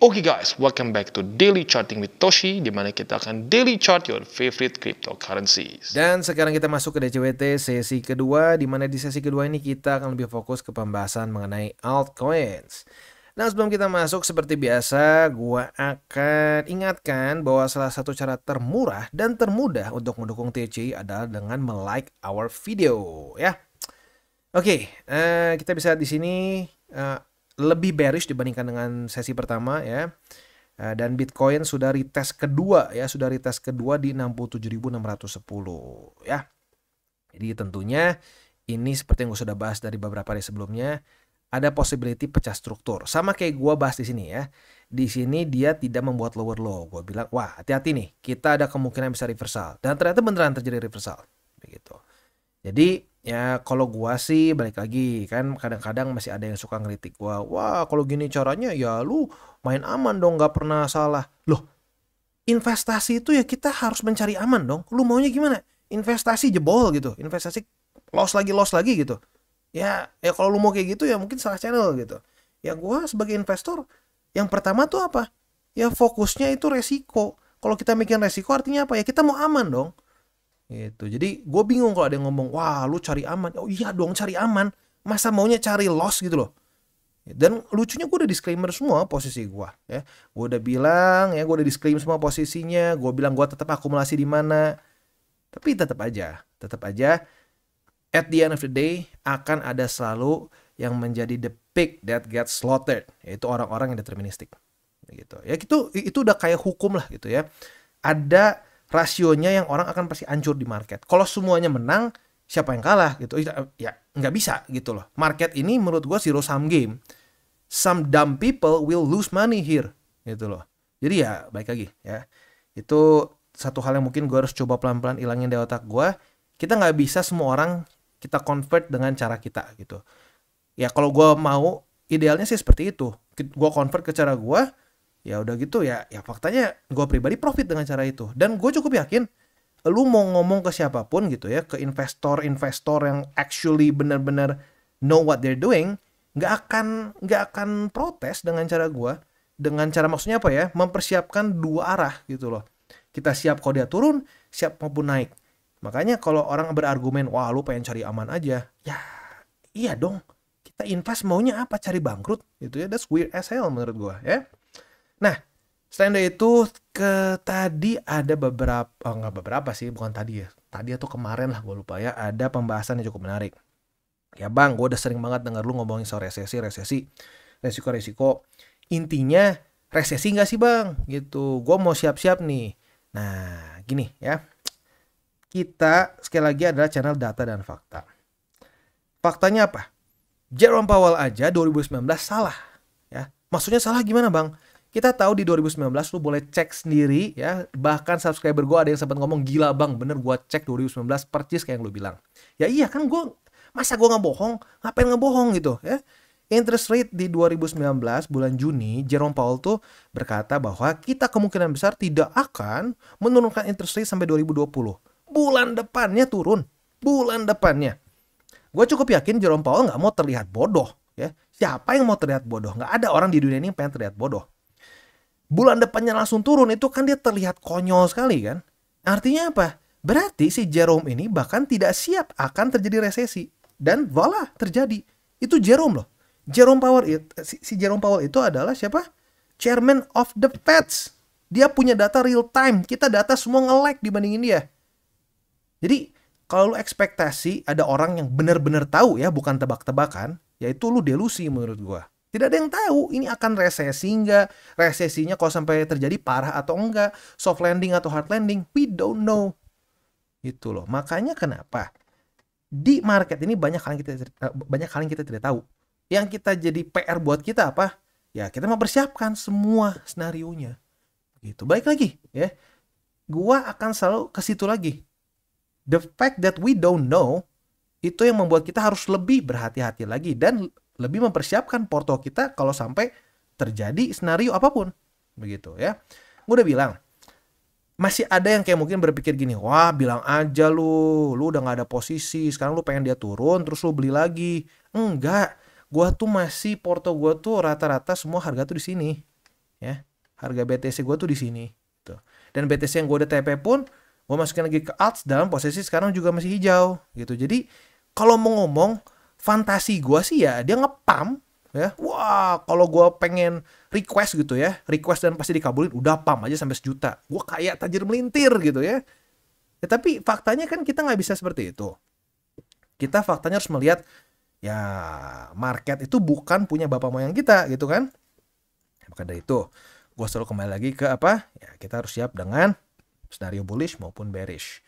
Oke guys, welcome back to Daily Charting with Toshi, di mana kita akan daily chart your favorite cryptocurrencies. Dan sekarang kita masuk ke DCWT sesi kedua, di mana di sesi kedua ini kita akan lebih fokus ke pembahasan mengenai altcoins. Nah, sebelum kita masuk, seperti biasa, gua akan ingatkan bahwa salah satu cara termurah dan termudah untuk mendukung TCI adalah dengan like our video, ya. Oke, kita bisa di sini lebih bearish dibandingkan dengan sesi pertama, ya. Dan Bitcoin sudah retest kedua, ya, di 67.610, ya. Jadi tentunya ini seperti yang gue sudah bahas dari beberapa hari sebelumnya, ada possibility pecah struktur. Sama kayak gue bahas di sini, ya. Di sini dia tidak membuat lower low. Gue bilang, wah, hati-hati nih, kita ada kemungkinan bisa reversal. Dan ternyata beneran terjadi reversal, begitu. Jadi ya kalau gua sih balik lagi, kan kadang-kadang masih ada yang suka ngeritik gua, wah kalau gini caranya ya lu main aman dong, nggak pernah salah. Loh, investasi itu ya kita harus mencari aman dong. Lu maunya gimana? Investasi jebol gitu, investasi loss lagi gitu. Ya kalau lu mau kayak gitu ya mungkin salah channel gitu. Ya gua sebagai investor yang pertama tuh apa? Ya fokusnya itu resiko. Kalau kita mikir resiko artinya apa? Ya kita mau aman dong. Gitu. Jadi gue bingung kalau ada yang ngomong, wah lu cari aman. Oh iya dong, cari aman. Masa maunya cari loss gitu loh. Dan lucunya gue udah disclaimer semua posisi gue, ya. Gue udah bilang, ya, gue udah disclaimer semua posisinya. Gue bilang gue tetap akumulasi di mana. Tapi tetap aja at the end of the day akan ada selalu yang menjadi the pig that gets slaughtered, yaitu orang-orang yang deterministik. Gitu. Ya itu udah kayak hukum lah gitu, ya. Ada rasionya yang orang akan pasti hancur di market. Kalau semuanya menang, siapa yang kalah gitu? Ya nggak bisa gitu loh. Market ini menurut gue zero sum game. Some dumb people will lose money here gitu loh. Jadi ya baik lagi, ya. Itu satu hal yang mungkin gue harus coba pelan-pelan ilangin dari otak gue. Kita nggak bisa semua orang kita convert dengan cara kita gitu. Ya kalau gue mau, idealnya sih seperti itu. Gue convert ke cara gue. Ya udah gitu, ya faktanya gue pribadi profit dengan cara itu. Dan gue cukup yakin lu mau ngomong ke siapapun gitu, ya, ke investor yang actually benar-benar know what they're doing, nggak akan protes dengan cara gue. Dengan cara maksudnya apa ya? Mempersiapkan dua arah gitu loh. Kita siap kalau dia turun, siap maupun naik. Makanya kalau orang berargumen, wah lu pengen cari aman aja, ya iya dong. Kita invest maunya apa? Cari bangkrut gitu, ya. That's weird as hell menurut gue, ya. Nah, selain dari itu, tadi ada bukan tadi ya. Tadi atau kemarin lah, gue lupa, ya. Ada pembahasan yang cukup menarik. Ya bang, gue udah sering banget denger lu ngomongin soal resiko. Intinya, resesi gak sih bang? Gitu, gue mau siap-siap nih. Nah, gini ya. Kita, sekali lagi, adalah channel data dan fakta. Faktanya apa? Jerome Powell aja 2019 salah. Ya, maksudnya salah gimana bang? Kita tahu di 2019 lu boleh cek sendiri, ya. Bahkan subscriber gue ada yang sempat ngomong, gila bang, bener gue cek 2019 percis kayak yang lu bilang. Ya iya kan, masa gue ngebohong? Ngapain ngebohong gitu, ya. Interest rate di 2019 bulan Juni, Jerome Powell tuh berkata bahwa kita kemungkinan besar tidak akan menurunkan interest rate sampai 2020. Bulan depannya turun. Bulan depannya. Gue cukup yakin Jerome Powell gak mau terlihat bodoh, ya. Siapa yang mau terlihat bodoh? Gak ada orang di dunia ini yang pengen terlihat bodoh. Bulan depannya langsung turun, itu kan dia terlihat konyol sekali kan. Artinya apa? Berarti si Jerome ini bahkan tidak siap akan terjadi resesi. Dan voila, terjadi. Itu Jerome loh. Si Jerome Powell itu adalah siapa? Chairman of the Feds. Dia punya data real time. Kita data semua nge-lag dibandingin dia. Jadi kalau lu ekspektasi ada orang yang benar-benar tahu, ya, bukan tebak-tebakan, yaitu lu delusi menurut gua. Tidak ada yang tahu ini akan resesi enggak, resesinya kalau sampai terjadi parah atau enggak, soft landing atau hard landing, we don't know. Itu loh. Makanya kenapa di market ini banyak hal yang kita tidak tahu. Yang kita jadi PR buat kita apa? Ya kita mempersiapkan semua senarionya. Gitu. Baik lagi, ya. Gua akan selalu ke situ lagi. The fact that we don't know itu yang membuat kita harus lebih berhati-hati lagi dan lebih mempersiapkan porto kita kalau sampai terjadi senario apapun. Begitu, ya. Gue udah bilang, masih ada yang kayak mungkin berpikir gini, wah bilang aja lu udah gak ada posisi, sekarang lu pengen dia turun terus lu beli lagi. Enggak, gue tuh masih porto gue tuh rata-rata semua harga tuh di sini. ya. Harga BTC gue tuh di sini. Gitu. Dan BTC yang gue udah TP pun, gue masukin lagi ke ALTS dalam posisi sekarang juga masih hijau. Gitu. Jadi kalau mau ngomong, fantasi gue sih ya dia ngepam. Ya, wah kalau gue pengen request gitu ya, request dan pasti dikabulin, udah pam aja sampai 1 juta. Gue kayak tajir melintir gitu ya. Ya tapi faktanya kan kita nggak bisa seperti itu. Kita faktanya harus melihat ya market itu bukan punya bapak moyang kita gitu kan. Maka dari itu gue selalu kembali lagi ke apa ya, kita harus siap dengan skenario bullish maupun bearish.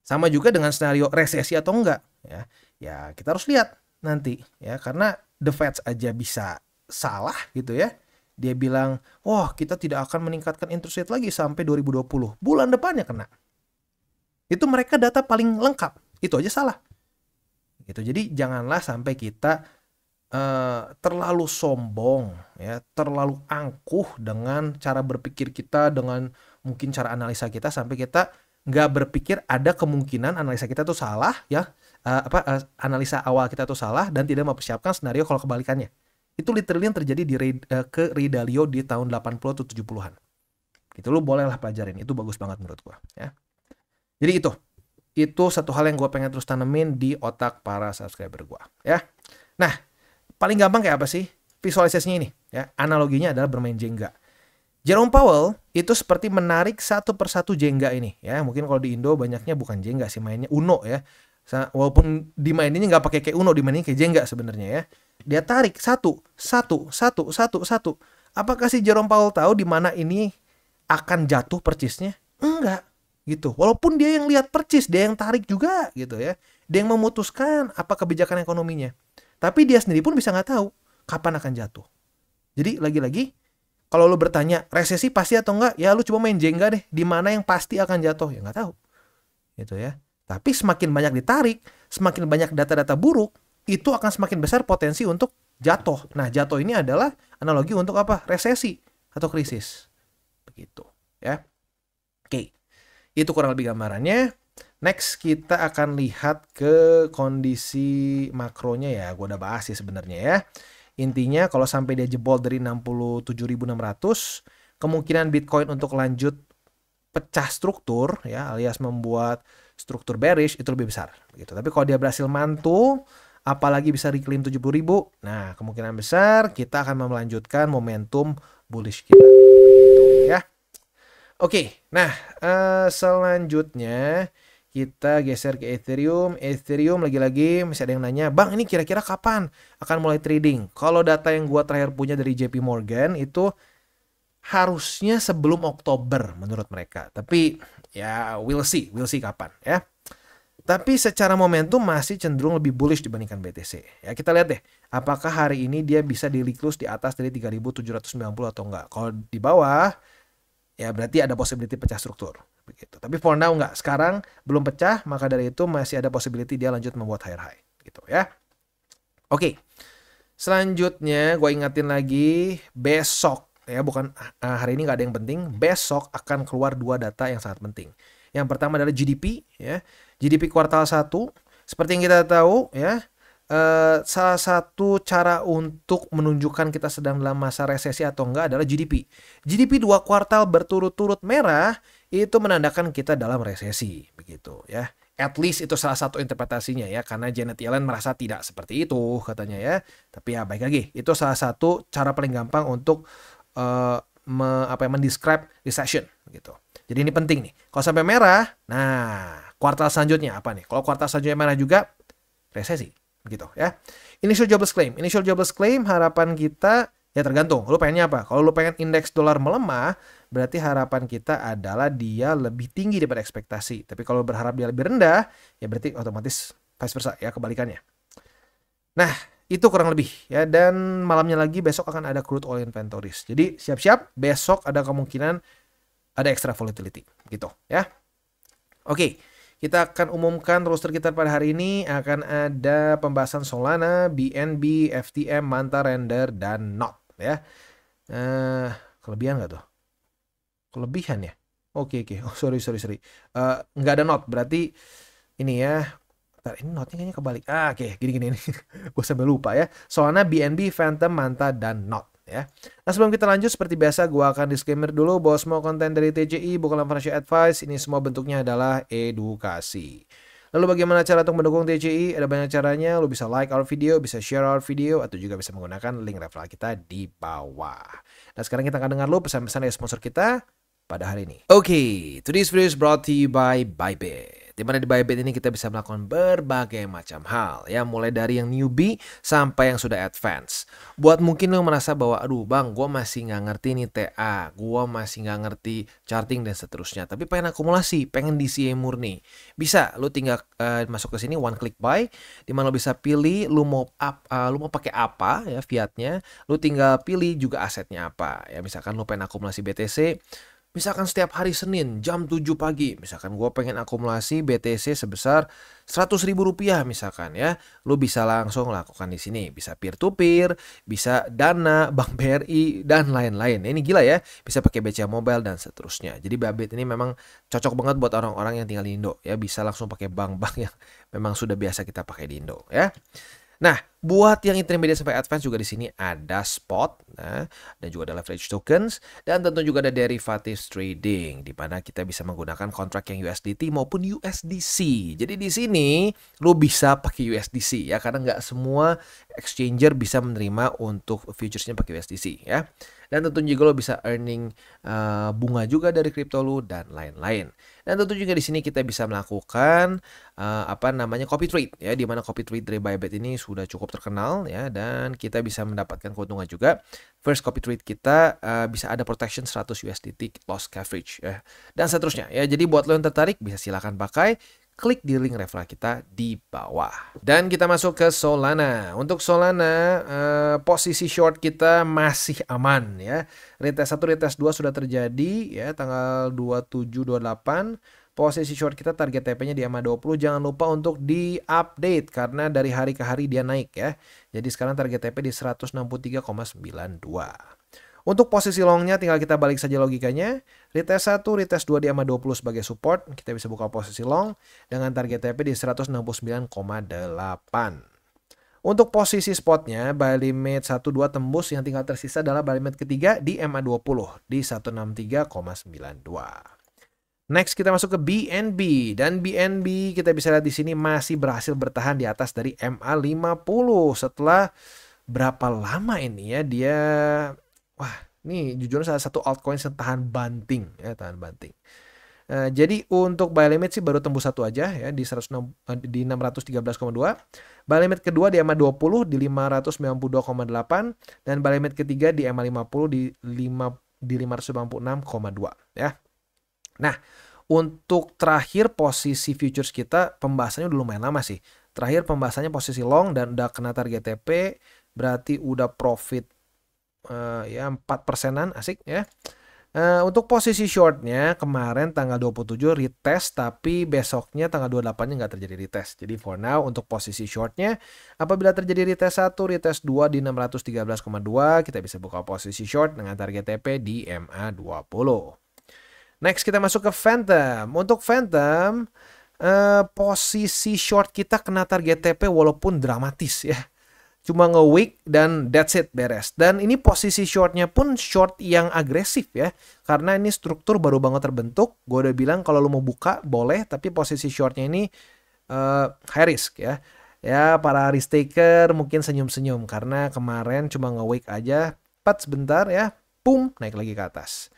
Sama juga dengan skenario resesi atau enggak ya. Ya kita harus lihat nanti ya, karena the Fed aja bisa salah gitu ya. Dia bilang, wah kita tidak akan meningkatkan interest rate lagi sampai 2020. Bulan depannya kena. Itu mereka data paling lengkap. Itu aja salah. Gitu. Jadi janganlah sampai kita terlalu sombong, ya, terlalu angkuh dengan cara berpikir kita, dengan mungkin cara analisa kita, sampai kita nggak berpikir ada kemungkinan analisa kita tuh salah, ya, analisa awal kita tuh salah dan tidak mempersiapkan skenario kalau kebalikannya. Itu literally yang terjadi di ke Ray Dalio di tahun 80 atau 70-an. Gitu, lu bolehlah pelajarin, itu bagus banget menurut gua, ya. Jadi itu satu hal yang gue pengen terus tanemin di otak para subscriber gue, ya. Nah, paling gampang kayak apa sih visualisasinya ini? Ya, analoginya adalah bermain Jenga. Jerome Powell itu seperti menarik satu persatu Jenga ini, ya. Mungkin kalau di Indo banyaknya bukan Jenga sih, mainnya Uno ya. Walaupun dimaininnya nggak pakai kayak Uno, dimaininnya kayak Jenga sebenarnya ya. Dia tarik satu. Apakah si Jerome Powell tahu di mana ini akan jatuh percisnya? Enggak. Gitu. Walaupun dia yang lihat percis, dia yang tarik juga gitu ya. Dia yang memutuskan apa kebijakan ekonominya. Tapi dia sendiri pun bisa nggak tahu kapan akan jatuh. Jadi lagi-lagi kalau lu bertanya resesi pasti atau enggak, ya lu coba main Jenga deh, di mana yang pasti akan jatuh, ya nggak tahu. Gitu ya. Tapi semakin banyak ditarik, semakin banyak data-data buruk, itu akan semakin besar potensi untuk jatuh. Nah, jatuh ini adalah analogi untuk apa? Resesi atau krisis. Begitu, ya. Oke. Itu kurang lebih gambarannya. Next kita akan lihat ke kondisi makronya ya. Gue udah bahas ya sebenarnya ya. Intinya kalau sampai dia jebol dari 67.600, kemungkinan Bitcoin untuk lanjut pecah struktur ya, alias membuat struktur bearish itu lebih besar gitu. Tapi kalau dia berhasil mantul, apalagi bisa reclaim 70.000, nah kemungkinan besar kita akan melanjutkan momentum bullish kita gitu ya. Oke, nah selanjutnya kita geser ke Ethereum. Ethereum lagi-lagi masih ada yang nanya, Bang ini kira-kira kapan akan mulai trading? Kalau data yang gua terakhir punya dari JP Morgan itu harusnya sebelum Oktober menurut mereka. Tapi ya we'll see kapan ya. Tapi secara momentum masih cenderung lebih bullish dibandingkan BTC. Ya kita lihat deh, apakah hari ini dia bisa di-close di atas dari 3.790 atau enggak. Kalau di bawah, ya berarti ada possibility pecah struktur. Begitu. Tapi for now enggak. Sekarang belum pecah, maka dari itu masih ada possibility dia lanjut membuat higher high. Gitu ya. Oke. Selanjutnya gue ingatin lagi, besok ya, bukan hari ini nggak ada yang penting, besok akan keluar 2 data yang sangat penting. Yang pertama adalah GDP ya. GDP kuartal 1, seperti yang kita tahu ya, salah satu cara untuk menunjukkan kita sedang dalam masa resesi atau enggak adalah GDP. GDP 2 kuartal berturut-turut merah itu menandakan kita dalam resesi begitu ya. At least itu salah satu interpretasinya ya, karena Janet Yellen merasa tidak seperti itu katanya ya. Tapi ya baik lagi, itu salah satu cara paling gampang untuk mendescribe recession gitu. Jadi ini penting nih. Kalau sampai merah, nah kuartal selanjutnya apa nih? Kalau kuartal selanjutnya merah juga, resesi gitu ya. Initial jobless claim harapan kita ya tergantung. Lu pengennya apa? Kalau lu pengen indeks dolar melemah, berarti harapan kita adalah dia lebih tinggi daripada ekspektasi. Tapi kalau berharap dia lebih rendah, ya berarti otomatis vice versa ya, kebalikannya. Nah, itu kurang lebih ya. Dan malamnya lagi besok akan ada crude oil inventories. Jadi siap-siap, besok ada kemungkinan ada extra volatility gitu ya. Oke, kita akan umumkan roster kita pada hari ini. Akan ada pembahasan Solana, BNB, FTM, Manta, Render, dan NOT ya. Kelebihan nggak tuh? Kelebihan ya? Oke. Oh, sorry. Nggak ada NOT, berarti ini ya. Ntar, ini notnya kayaknya kebalik. Oke, gini. Gue sampai lupa ya. Solana, BNB, Phantom, Manta, dan NOT ya. Nah, sebelum kita lanjut seperti biasa gue akan disclaimer dulu bahwa semua konten dari TCI bukanlah financial advice, ini semua bentuknya adalah edukasi. Lalu bagaimana cara untuk mendukung TCI? Ada banyak caranya, lu bisa like our video, bisa share our video, atau juga bisa menggunakan link referral kita di bawah. Nah, sekarang kita akan dengar lu pesan-pesan dari sponsor kita pada hari ini. Oke, today's video is brought to you by Bybit. Dimana di Bybit ini kita bisa melakukan berbagai macam hal, ya, mulai dari yang newbie sampai yang sudah advance. Buat mungkin lo merasa bahwa, aduh bang, gue masih nggak ngerti nih TA, gue masih nggak ngerti charting dan seterusnya, tapi pengen akumulasi, pengen DCA murni. Bisa, lo tinggal masuk ke sini, one click buy, dimana lo bisa pilih lo mau pakai apa, ya, fiatnya, lo tinggal pilih juga asetnya apa, ya, misalkan lo pengen akumulasi BTC. Misalkan setiap hari Senin jam 7 pagi, misalkan gue pengen akumulasi BTC sebesar Rp100.000 misalkan, ya. Lu bisa langsung lakukan di sini, bisa peer to peer, bisa Dana, Bank BRI dan lain-lain. Ini gila ya, bisa pakai BCA Mobile dan seterusnya. Jadi Bybit ini memang cocok banget buat orang-orang yang tinggal di Indo, ya, bisa langsung pakai bank-bank yang memang sudah biasa kita pakai di Indo, ya. Nah, buat yang intermediate sampai advance juga di sini ada spot, nah, dan juga ada leverage tokens, dan tentu juga ada derivatives trading, di mana kita bisa menggunakan kontrak yang USDT maupun USDC. Jadi di sini lo bisa pakai USDC, ya, karena nggak semua exchanger bisa menerima untuk futuresnya pakai USDC, ya. Dan tentunya juga lo bisa earning bunga juga dari kripto lo dan lain-lain. Dan tentu juga di sini kita bisa melakukan copy trade, ya, di mana copy trade dari Bybit ini sudah cukup terkenal, ya, dan kita bisa mendapatkan keuntungan juga. First copy trade kita bisa ada protection 100 USDT loss coverage, ya, dan seterusnya, ya. Jadi buat lo yang tertarik bisa silakan pakai. Klik di link referral kita di bawah. Dan kita masuk ke Solana. Untuk Solana, posisi short kita masih aman, ya. Retest 1, retest 2 sudah terjadi, ya, tanggal 27-28. Posisi short kita target TP-nya di EMA 20. Jangan lupa untuk di-update karena dari hari ke hari dia naik, ya. Jadi sekarang target TP di 163,92. Untuk posisi longnya tinggal kita balik saja logikanya. Retest 1, retest 2 di EMA 20 sebagai support. Kita bisa buka posisi long dengan target TP di 169,8. Untuk posisi spotnya, buy limit 1-2 tembus, yang tinggal tersisa adalah buy limit ketiga di EMA 20 di 163,92. Next kita masuk ke BNB, dan BNB kita bisa lihat di sini masih berhasil bertahan di atas dari EMA 50 setelah berapa lama ini, ya, dia. Wah, ini jujur salah satu altcoin yang tahan banting, ya, tahan banting. Jadi untuk buy limit sih baru tembus satu aja, ya, di 613,2. Buy limit kedua di EMA 20 di 592,8 dan buy limit ketiga di EMA 50 di 596,2, ya. Nah, untuk terakhir posisi futures kita pembahasannya udah lumayan lama sih. Terakhir pembahasannya posisi long dan udah kena target TP, berarti udah profit 4%-an, asik, ya. Untuk posisi shortnya kemarin tanggal 27 retest, tapi besoknya tanggal 28-nya nggak terjadi retest. Jadi for now untuk posisi shortnya, apabila terjadi retest 1, retest 2 di 613,2, kita bisa buka posisi short dengan target TP di EMA 20. Next kita masuk ke Phantom. Untuk Phantom, posisi short kita kena target TP walaupun dramatis, ya. Cuma nge-wick dan that's it, beres. Dan ini posisi shortnya pun short yang agresif, ya. Karena ini struktur baru banget terbentuk. Gue udah bilang kalau lo mau buka boleh, tapi posisi shortnya ini high risk, ya. Ya, para risk taker mungkin senyum-senyum karena kemarin cuma nge-wick aja, sebentar, ya, boom, naik lagi ke atas.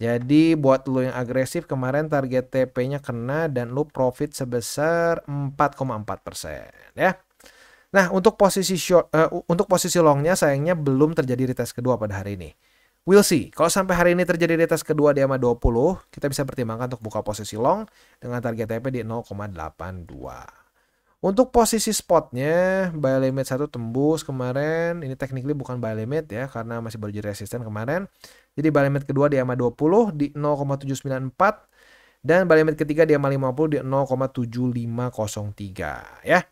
Jadi buat lo yang agresif kemarin target TP-nya kena dan lo profit sebesar 4,4%, ya. Nah, untuk posisi longnya sayangnya belum terjadi retest kedua pada hari ini. We'll see. Kalau sampai hari ini terjadi retest kedua di EMA 20, kita bisa pertimbangkan untuk buka posisi long dengan target TP di 0,82. Untuk posisi spotnya, buy limit 1 tembus kemarin. Ini technically bukan buy limit, ya, karena masih baru jadi resisten kemarin. Jadi buy limit kedua di EMA 20 di 0,794 dan buy limit ketiga di EMA 50 di 0,7503, ya.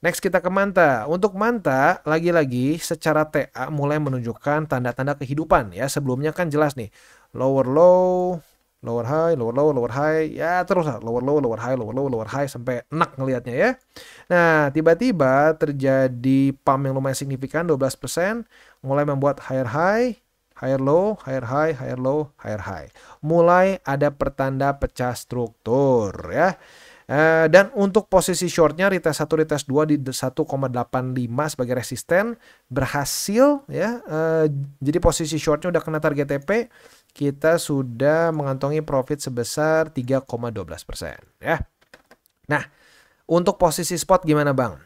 Next kita ke Manta. Untuk Manta, lagi-lagi secara TA mulai menunjukkan tanda-tanda kehidupan, ya. Sebelumnya kan jelas nih, lower low, lower high, lower low, lower high, ya terus lah, lower low, lower high, lower low, lower high sampai enak ngelihatnya ya. Nah, tiba-tiba terjadi pump yang lumayan signifikan 12%, mulai membuat higher high, higher low, higher high, higher low, higher high. Mulai ada pertanda pecah struktur ya. Dan untuk posisi shortnya retest 1, retest 2 di 1,85 sebagai resisten berhasil ya. Jadi posisi shortnya udah kena target TP, kita sudah mengantongi profit sebesar 3,12% ya. Nah, untuk posisi spot gimana bang?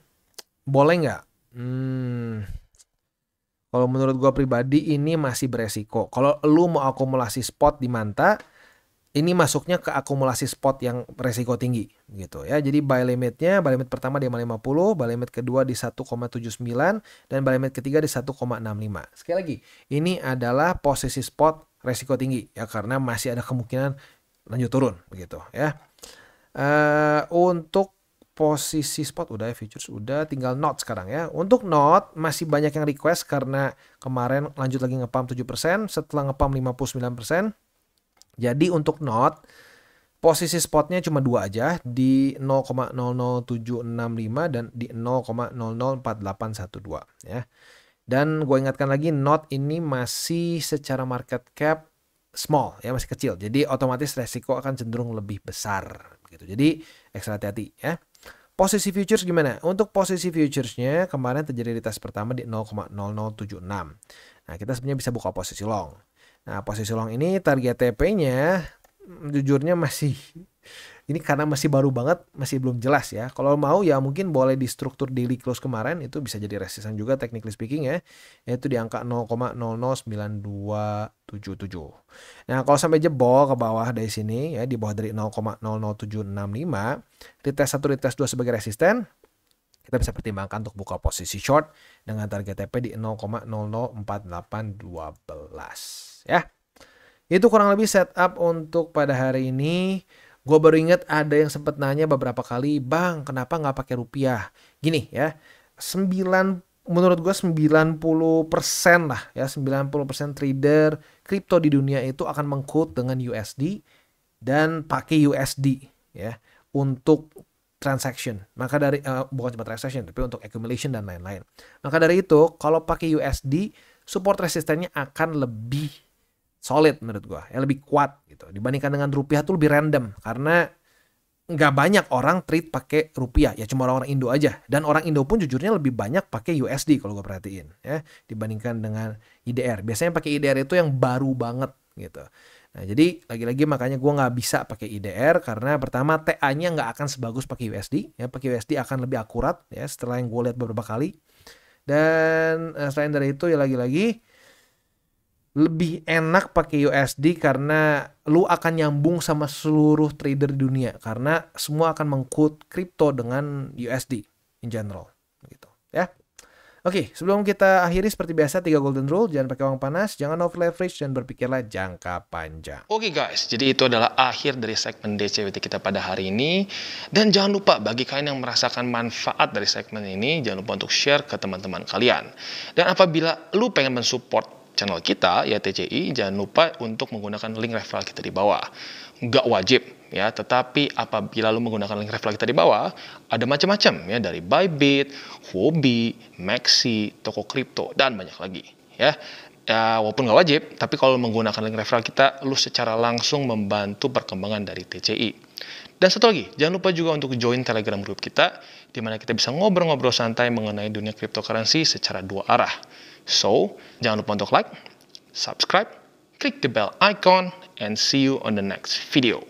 Boleh nggak? Kalau menurut gua pribadi ini masih beresiko. Kalau lu mau akumulasi spot di Manta, ini masuknya ke akumulasi spot yang resiko tinggi gitu ya. Jadi buy limit pertama di 50, buy limit kedua di 1,79 dan buy limit ketiga di 1,65. Sekali lagi, ini adalah posisi spot resiko tinggi ya karena masih ada kemungkinan lanjut turun begitu ya. Untuk posisi spot udah ya, futures udah, tinggal not sekarang ya. Untuk not masih banyak yang request karena kemarin lanjut lagi nge-pump 7%, setelah nge-pump 59%. Jadi untuk not, posisi spotnya cuma 2 aja, di 0,00765 dan di 0,004812 ya. Dan gue ingatkan lagi, not ini masih secara market cap small ya, masih kecil. Jadi otomatis resiko akan cenderung lebih besar gitu. Jadi ekstra hati-hati ya. Posisi futures gimana? Untuk posisi futuresnya kemarin terjadi retest pertama di 0,0076. Nah, kita sebenarnya bisa buka posisi long. Nah, posisi long ini target TP-nya jujurnya masih, ini karena masih baru banget, masih belum jelas ya. Kalau mau ya mungkin boleh di struktur daily close kemarin, itu bisa jadi resisten juga technically speaking ya. Yaitu di angka 0,009277. Nah, kalau sampai jebol ke bawah dari sini ya, di bawah dari 0,00765, retest 1, retest 2 sebagai resisten, kita bisa pertimbangkan untuk buka posisi short dengan target TP di 0,004812 ya. Itu kurang lebih setup untuk pada hari ini. Gue baru inget ada yang sempat nanya beberapa kali, bang kenapa nggak pakai rupiah? Gini ya, menurut gue 90% lah ya, 90% trader kripto di dunia itu akan meng-quote dengan USD dan pakai USD ya untuk transaction. Maka dari bukan cuma transaction tapi untuk accumulation dan lain-lain. Maka dari itu kalau pakai USD support resistennya akan lebih solid menurut gua, ya lebih kuat gitu. Dibandingkan dengan rupiah tuh lebih random karena nggak banyak orang trade pakai rupiah, ya cuma orang-orang Indo aja. Dan orang Indo pun jujurnya lebih banyak pakai USD kalau gua perhatiin ya dibandingkan dengan IDR. Biasanya pakai IDR itu yang baru banget gitu. Nah, jadi lagi-lagi makanya gue nggak bisa pakai IDR karena pertama TA-nya nggak akan sebagus pakai USD. Ya, pakai USD akan lebih akurat ya setelah yang gue lihat beberapa kali. Dan selain dari itu ya lagi-lagi lebih enak pakai USD karena lu akan nyambung sama seluruh trader di dunia karena semua akan meng-quote kripto dengan USD in general gitu ya. Oke, sebelum kita akhiri seperti biasa 3 golden rule, jangan pakai uang panas, jangan over leverage, dan berpikirlah jangka panjang. Oke guys, jadi itu adalah akhir dari segmen DCWT kita pada hari ini. Dan jangan lupa bagi kalian yang merasakan manfaat dari segmen ini, jangan lupa untuk share ke teman-teman kalian. Dan apabila lu pengen mensupport channel kita, ya TCI, jangan lupa untuk menggunakan link referral kita di bawah. Nggak wajib ya, tetapi apabila lu menggunakan link referral kita di bawah, ada macam-macam ya, dari Bybit, Huobi, Maxi, toko kripto, dan banyak lagi ya. Ya, walaupun nggak wajib, tapi kalau menggunakan link referral kita, lu secara langsung membantu perkembangan dari TCI. Dan satu lagi, jangan lupa juga untuk join Telegram group kita, di mana kita bisa ngobrol-ngobrol santai mengenai dunia cryptocurrency secara 2 arah. So, jangan lupa untuk like, subscribe, click the bell icon, and see you on the next video.